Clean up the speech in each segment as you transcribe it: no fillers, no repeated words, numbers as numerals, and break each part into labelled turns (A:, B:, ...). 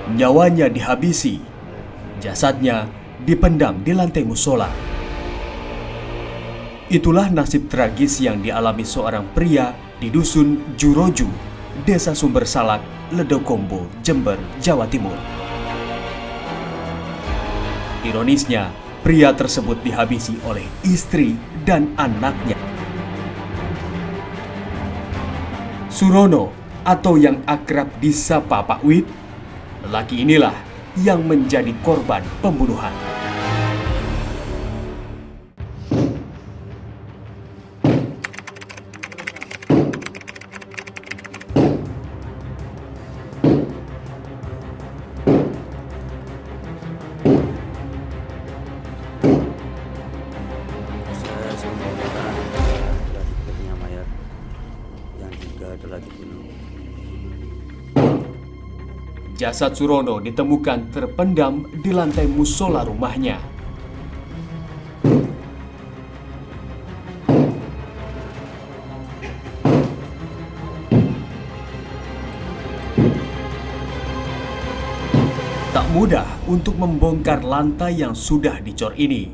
A: Nyawanya dihabisi, jasadnya dipendam di lantai musola. Itulah nasib tragis yang dialami seorang pria di Dusun Juroju, Desa Sumber Salak, Ledokombo, Jember, Jawa Timur. Ironisnya, pria tersebut dihabisi oleh istri dan anaknya. Surono atau yang akrab disapa Pak Wid, lelaki inilah yang menjadi korban pembunuhan.
B: Proses pemeriksaan dari diketahui mayat yang juga telah dibunuh.
A: Jasad Surono ditemukan terpendam di lantai musola rumahnya. Tak mudah untuk membongkar lantai yang sudah dicor ini.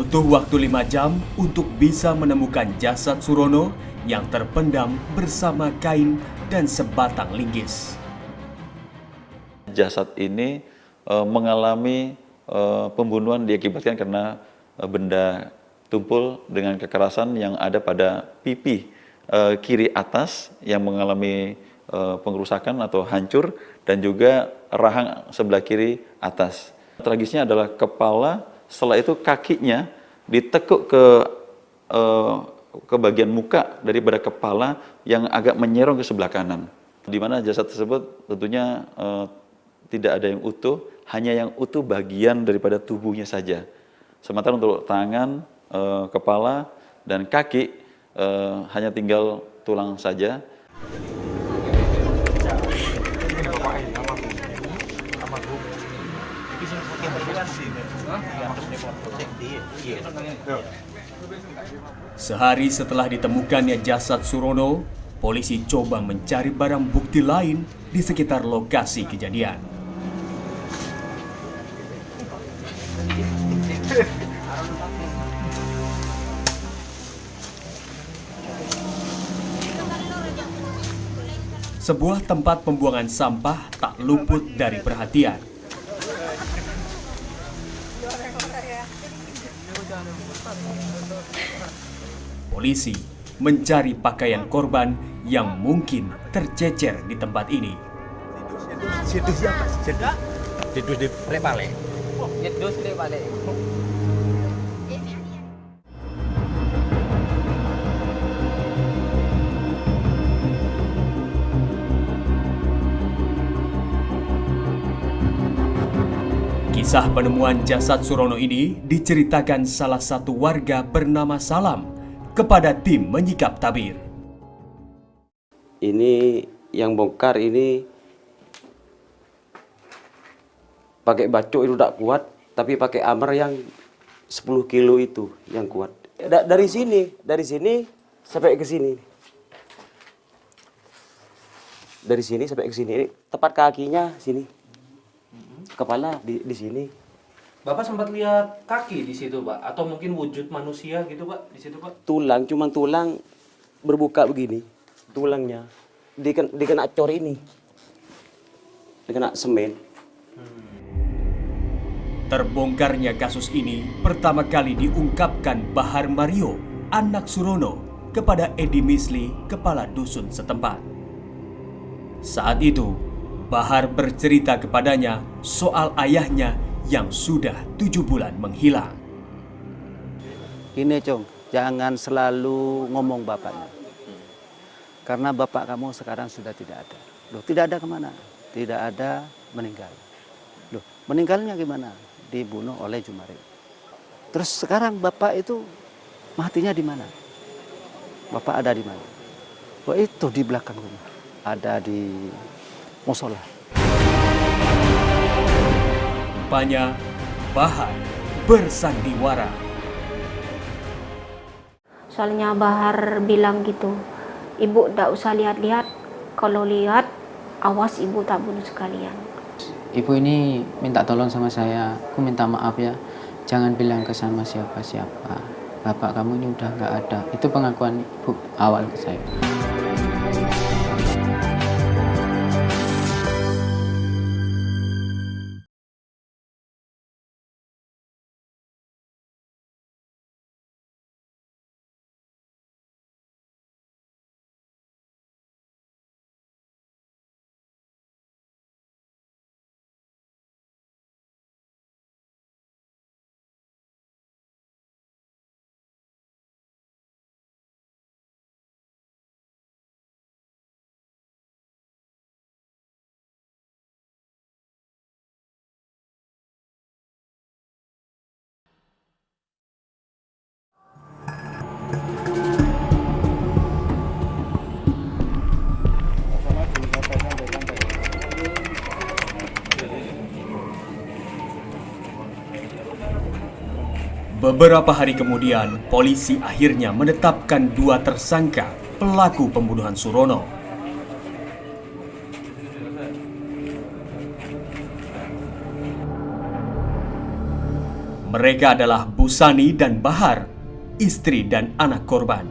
A: Butuh waktu 5 jam untuk bisa menemukan jasad Surono yang terpendam bersama kain dan sebatang linggis.
C: Jasad ini mengalami pembunuhan diakibatkan karena benda tumpul dengan kekerasan yang ada pada pipi kiri atas yang mengalami pengerusakan atau hancur, dan juga rahang sebelah kiri atas. Tragisnya adalah kepala, setelah itu kakinya ditekuk ke bagian muka daripada kepala yang agak menyerong ke sebelah kanan. Di mana jasad tersebut tentunya tidak ada yang utuh, hanya yang utuh bagian daripada tubuhnya saja. Sementara untuk tangan, kepala, dan kaki hanya tinggal tulang saja.
A: Sehari setelah ditemukannya jasad Surono, polisi coba mencari barang bukti lain di sekitar lokasi kejadian. Sebuah tempat pembuangan sampah tak luput dari perhatian. Polisi mencari pakaian korban yang mungkin tercecer di tempat ini.
D: Situ siapa? Situ di Pale.
E: Jedus deh balik.
A: Kisah penemuan jasad Surono ini diceritakan salah satu warga bernama Salam kepada tim menyikap tabir.
B: Ini yang bongkar ini pakai bacok itu tak kuat, tapi pakai amer yang 10 kilo itu yang kuat. Dari sini sampai ke sini. Dari sini sampai ke sini, ini tepat kakinya sini. Kepala di sini.
E: Bapak sempat lihat kaki di situ, Pak? Atau mungkin wujud manusia gitu, Pak? Di situ, Pak?
B: Tulang, cuman tulang berbuka begini. Tulangnya dikena cor ini. Dikena semen.
A: Terbongkarnya kasus ini pertama kali diungkapkan Bahar Mario, anak Surono, kepada Edi Misli, kepala dusun setempat. Saat itu, Bahar bercerita kepadanya soal ayahnya yang sudah 7 bulan menghilang.
F: Gini Cung, jangan selalu ngomong bapaknya. Karena bapak kamu sekarang sudah tidak ada. Loh, tidak ada kemana? Tidak ada, meninggal. Loh, meninggalnya gimana? Dibunuh oleh Jumari. Terus sekarang bapak itu matinya di mana? Bapak ada di mana? Oh itu di belakang rumah. Ada di musola.
A: Rupanya Bahar bersandiwara.
G: Soalnya Bahar bilang gitu, ibu tidak usah lihat-lihat, kalau lihat awas ibu tak bunuh sekalian.
H: Ibu ini minta tolong sama saya, aku minta maaf ya, jangan bilang ke sama siapa-siapa, bapak kamu ini udah nggak ada. Itu pengakuan ibu awal ke saya.
A: Beberapa hari kemudian, polisi akhirnya menetapkan 2 tersangka pelaku pembunuhan Surono. Mereka adalah Busani dan Bahar, istri dan anak korban.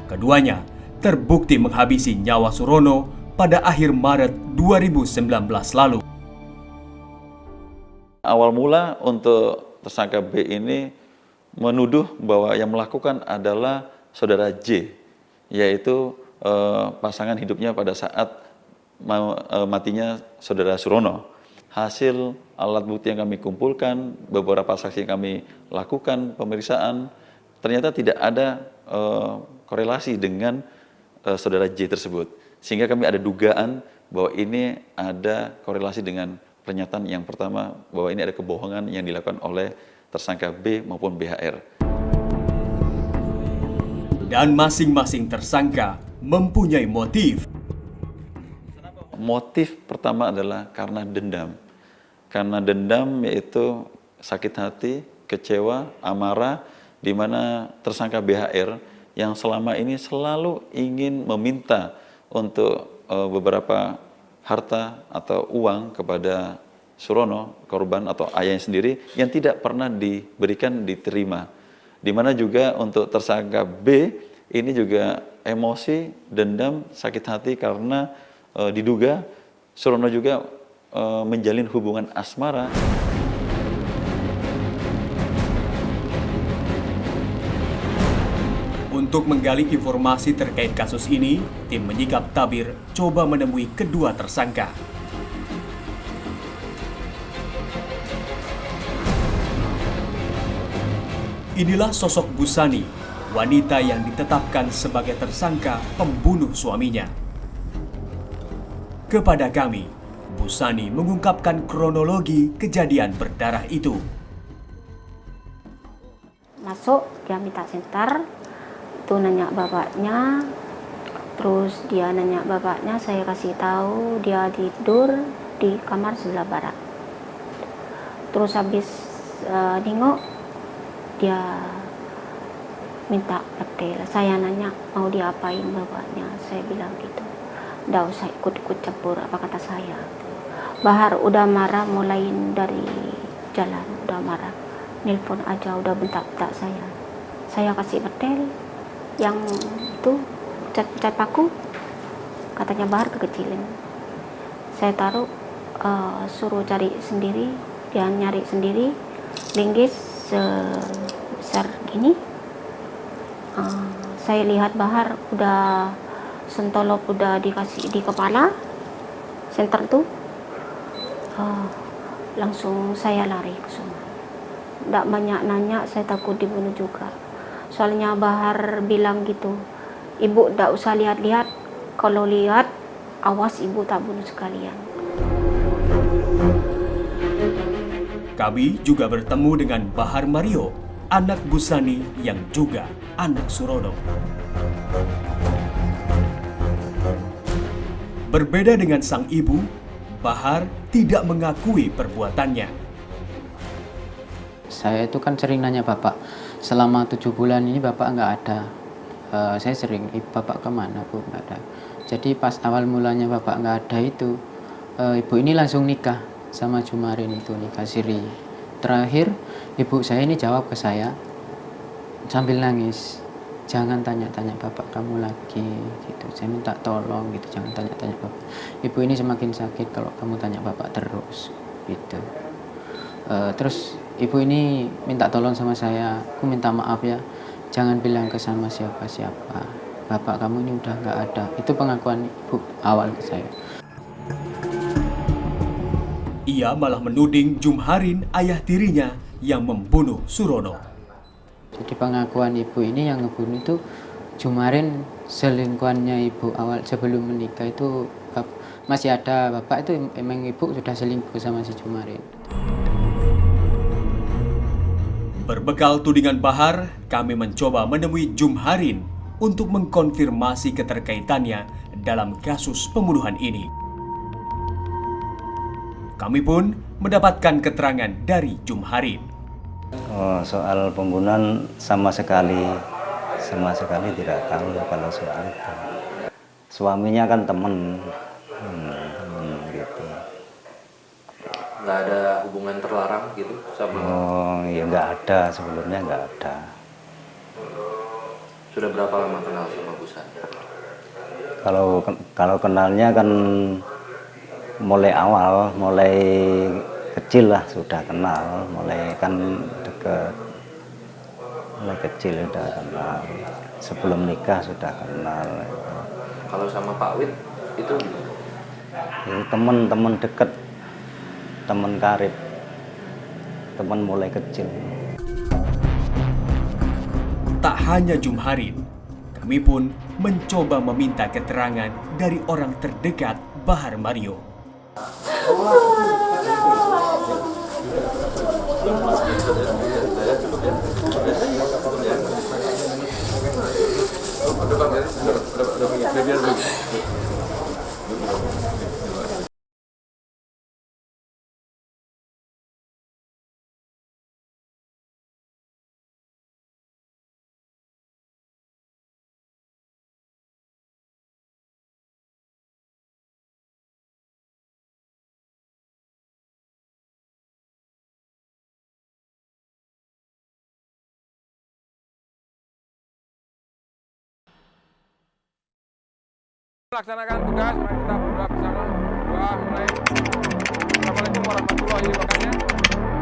A: Keduanya terbukti menghabisi nyawa Surono pada akhir Maret 2019 lalu.
C: Awal mula untuk tersangka B ini menuduh bahwa yang melakukan adalah saudara J, yaitu pasangan hidupnya pada saat matinya saudara Surono. Hasil alat bukti yang kami kumpulkan, beberapa saksi yang kami lakukan pemeriksaan, ternyata tidak ada korelasi dengan saudara J tersebut. Sehingga kami ada dugaan bahwa ini ada korelasi dengan pernyataan yang pertama, bahwa ini ada kebohongan yang dilakukan oleh tersangka B maupun BHR.
A: Dan masing-masing tersangka mempunyai motif.
C: Motif pertama adalah karena dendam. Karena dendam yaitu sakit hati, kecewa, amarah, di mana tersangka BHR yang selama ini selalu ingin meminta untuk beberapa harta atau uang kepada Surono, korban atau ayahnya sendiri, yang tidak pernah diberikan, diterima. Di mana juga untuk tersangka B, ini juga emosi, dendam, sakit hati karena diduga Surono juga menjalin hubungan asmara.
A: Untuk menggali informasi terkait kasus ini, tim Menyikap Tabir coba menemui kedua tersangka. Inilah sosok Busani, wanita yang ditetapkan sebagai tersangka pembunuh suaminya. Kepada kami, Busani mengungkapkan kronologi kejadian berdarah itu.
G: Masuk, dia minta senter, itu nanya bapaknya, terus dia nanya bapaknya, saya kasih tahu dia tidur di kamar sebelah barat. Terus habis nengok, dia minta petel. Saya nanya mau diapain bapaknya, saya bilang gitu, nggak usah ikut-ikut campur apa kata saya. Bahar udah marah mulai dari jalan, udah marah, nelpon aja udah bentak-bentak saya. Saya kasih petel yang itu cat paku, katanya Bahar kekecilin. Saya taruh, suruh cari sendiri, dia nyari sendiri, linggis sebesar gini. Saya lihat Bahar udah sentolop udah dikasih di kepala, senter tuh, langsung saya lari ke sana. Nggak banyak nanya, saya takut dibunuh juga. Soalnya Bahar bilang gitu, ibu nggak usah lihat-lihat, kalau lihat awas ibu tak bunuh sekalian.
A: Kami juga bertemu dengan Bahar Mario, anak Busani yang juga anak Surono. Berbeda dengan sang ibu, Bahar tidak mengakui perbuatannya.
H: Saya itu kan sering nanya bapak, selama 7 bulan ini bapak nggak ada. Saya sering, bapak kemana bu? Nggak ada. Jadi pas awal mulanya bapak nggak ada itu, ibu ini langsung nikah sama Jumarin itu, nikah siri. Terakhir ibu saya ini jawab ke saya sambil nangis, jangan tanya-tanya bapak kamu lagi gitu. Saya minta tolong gitu, jangan tanya-tanya bapak. Ibu ini semakin sakit kalau kamu tanya bapak terus gitu. Terus ibu ini minta tolong sama saya, aku minta maaf ya, jangan bilang ke sama siapa-siapa, bapak kamu ini udah nggak ada. Itu pengakuan ibu awal ke saya.
A: Ia malah menuding Jumharin, ayah tirinya, yang membunuh Surono.
H: Jadi pengakuan ibu ini yang ngebunuh itu Jumarin, selingkuhannya ibu awal sebelum menikah itu masih ada bapak itu, emang ibu sudah selingkuh sama si Jumarin.
A: Berbekal tudingan Bahar, kami mencoba menemui Jumharin untuk mengkonfirmasi keterkaitannya dalam kasus pembunuhan ini. Kami pun mendapatkan keterangan dari Jumharin.
I: Soal pembunuhan sama sekali tidak tahu kalau soal itu. Suaminya kan teman, gitu.
E: Nggak ada hubungan terlarang gitu sama?
I: Ya nggak ada, sebelumnya nggak ada.
E: Sudah berapa lama kenal sama Bu Sani?
I: Kalau kenalnya kan mulai awal, mulai kecil lah sudah kenal, mulai kan dekat, mulai kecil sudah kenal. Sebelum nikah sudah kenal.
E: Kalau sama Pak Wid itu gimana?
I: Itu teman dekat, teman karib, teman mulai kecil.
A: Tak hanya Jumharin, kami pun mencoba meminta keterangan dari orang terdekat Bahar Mario.
J: Melaksanakan tugas, mari kita berdoa bersama. Doa mulai. Assalamualaikum warahmatullahi wabarakatuh.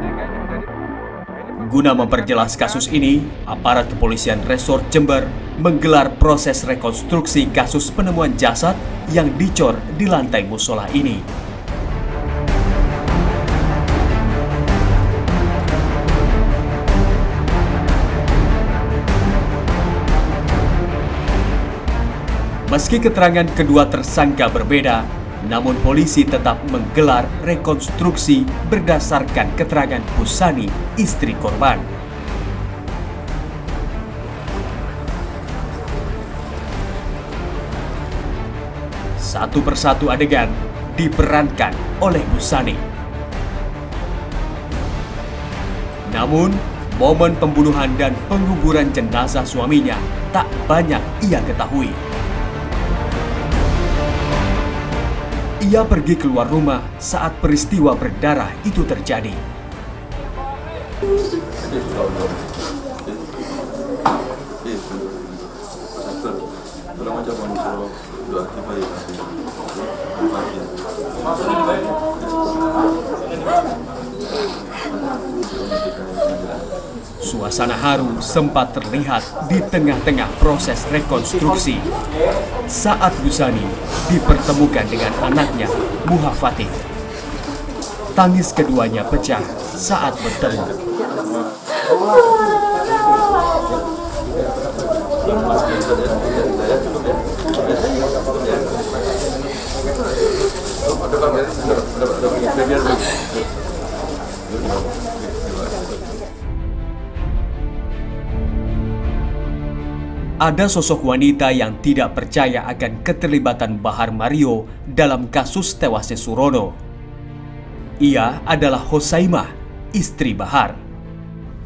J: Sehingga ini menjadi
A: Guna memperjelas kasus ini, aparat kepolisian Resort Jember menggelar proses rekonstruksi kasus penemuan jasad yang dicor di lantai musola ini. Meski keterangan kedua tersangka berbeda, namun polisi tetap menggelar rekonstruksi berdasarkan keterangan Bu Sani, istri korban. Satu persatu adegan diperankan oleh Bu Sani. Namun, momen pembunuhan dan penguburan jenazah suaminya tak banyak ia ketahui. Ia pergi keluar rumah saat peristiwa berdarah itu terjadi. Suasana haru sempat terlihat di tengah-tengah proses rekonstruksi saat Bu Sani dipertemukan dengan anaknya, Muhafatih. Tangis keduanya pecah saat bertemu. Ada sosok wanita yang tidak percaya akan keterlibatan Bahar Mario dalam kasus tewasnya Surono. Ia adalah Hosaimah, istri Bahar.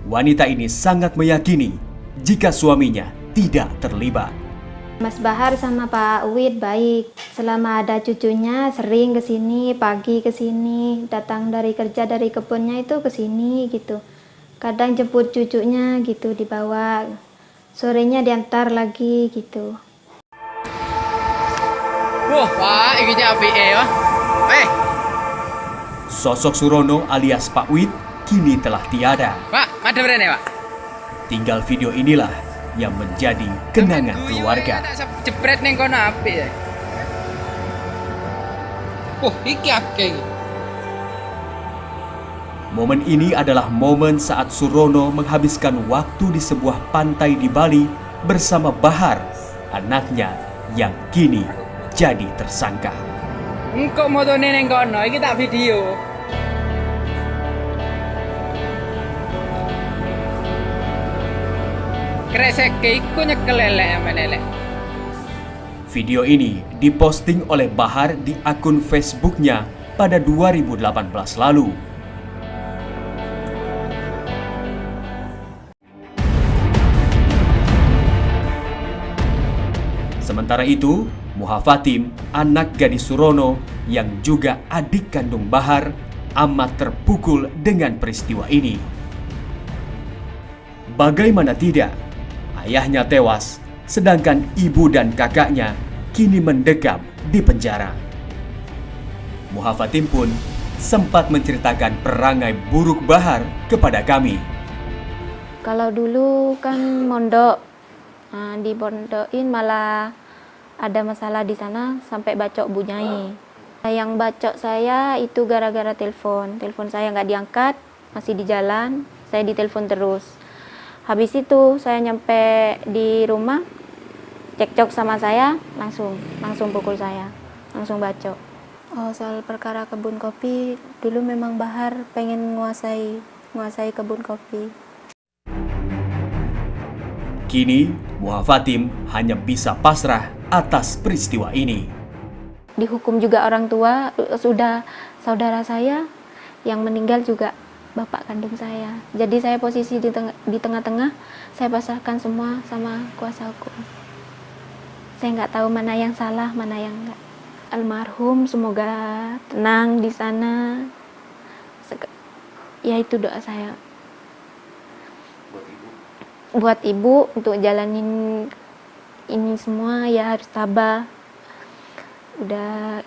A: Wanita ini sangat meyakini jika suaminya tidak terlibat.
G: Mas Bahar sama Pak Wid baik. Selama ada cucunya sering ke sini, pagi ke sini, datang dari kerja dari kebunnya itu ke sini gitu. Kadang jemput cucunya gitu dibawa. Sorenya diantar lagi gitu.
K: Wah, Pak, ini apik ya.
A: Sosok Surono alias Pak Wid kini telah tiada.
K: Pak, madem rene, Pak.
A: Tinggal video inilah yang menjadi kenangan keluarga.
K: Jepret ning kono apik ya. Iki akeh.
A: Momen ini adalah momen saat Surono menghabiskan waktu di sebuah pantai di Bali bersama Bahar, anaknya yang kini jadi tersangka.
K: Engko motone ning kono, iki tak video. Kresek iku nyekel elek amen elek.
A: Video ini diposting oleh Bahar di akun Facebooknya pada 2018 lalu. Sementara itu, Muha Fatim, anak gadis Surono yang juga adik kandung Bahar, amat terpukul dengan peristiwa ini. Bagaimana tidak, ayahnya tewas, sedangkan ibu dan kakaknya kini mendekam di penjara. Muha Fatim pun sempat menceritakan perangai buruk Bahar kepada kami.
G: Kalau dulu kan mondok, dipondokin malah ada masalah di sana sampai bacok bunyai. Yang bacok saya itu gara-gara telepon saya nggak diangkat, masih di jalan, saya ditelepon terus. Habis itu saya nyampe di rumah, cekcok sama saya, langsung pukul saya, langsung bacok. Oh, soal perkara kebun kopi, dulu memang Bahar pengen menguasai kebun kopi.
A: Kini, Muha Fatim hanya bisa pasrah atas peristiwa ini.
G: Dihukum juga orang tua, sudah saudara saya yang meninggal juga bapak kandung saya. Jadi saya posisi di tengah-tengah, saya pasrahkan semua sama kuasa hukum. Saya nggak tahu mana yang salah, mana yang enggak. Almarhum semoga tenang di sana. Ya itu doa saya. Buat ibu untuk jalanin ini semua ya harus tabah. Udah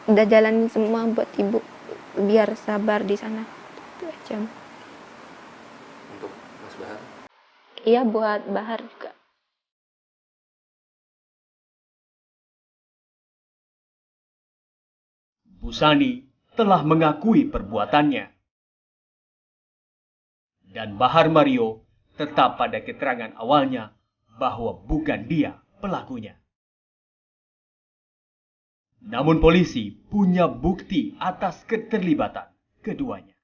G: jalanin semua buat ibu biar sabar di sana. Itu aja.
E: Untuk Mas Bahar?
G: Iya, buat Bahar juga.
A: Busani telah mengakui perbuatannya. Dan Bahar Mario tetap pada keterangan awalnya bahwa bukan dia pelakunya. Namun polisi punya bukti atas keterlibatan keduanya.